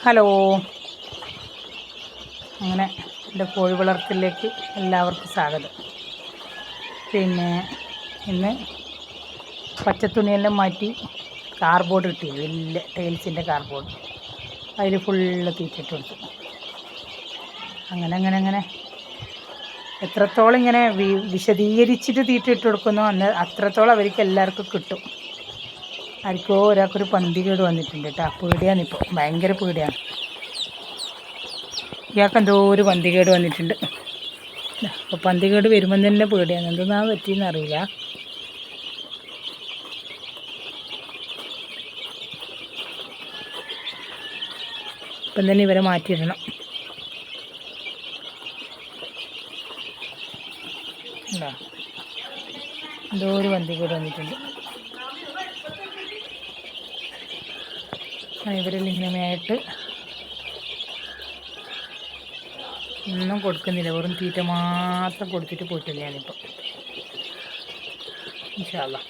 Hello, അങ്ങനെ എൻ്റെ കോഴി വളർത്തലിലേക്ക് എല്ലാവർക്കും സ്വാഗതം. പിന്നെ ഇന്ന് പച്ചത്തുണിയെല്ലാം മാറ്റി കാർബോർഡ് കിട്ടി, വലിയ ടൈൽസിൻ്റെ കാർബോർഡ്, അതിൽ ഫുള്ള് തീറ്റിട്ട് കൊടുത്തു. അങ്ങനെ എത്രത്തോളം ഇങ്ങനെ വിശദീകരിച്ചിട്ട് തീറ്റിട്ട് കൊടുക്കുന്നോ അത്രത്തോളം അവർക്ക് എല്ലാവർക്കും കിട്ടും. ആർക്കോ ഒരാൾക്കൊരു പന്തി കേട് വന്നിട്ടുണ്ട് കേട്ടോ. പേടിയാണിപ്പോൾ, ഭയങ്കര പേടിയാണ്. ഇയാൾക്ക് എന്തോ ഒരു പന്തി കേട് വന്നിട്ടുണ്ട്. അപ്പോൾ പന്തി കേട് വരുമ്പം തന്നെ പേടിയാണ്. എന്തെന്നാ പറ്റിയെന്ന് അറിയില്ല. ഇപ്പം തന്നെ ഇവരെ മാറ്റിയിടണം. എന്തോ ഒരു പന്തി കേട് വന്നിട്ടുണ്ട്. ഇവരെല്ലാം ഇങ്ങനെ മേട്ട് ഒന്നും കൊടുക്കുന്നില്ല, വെറും തീറ്റ മാത്രം കൊടുത്തിട്ട് പോയിട്ടില്ല ഞാനിപ്പോൾ. ഇൻഷാ അല്ലാഹ്.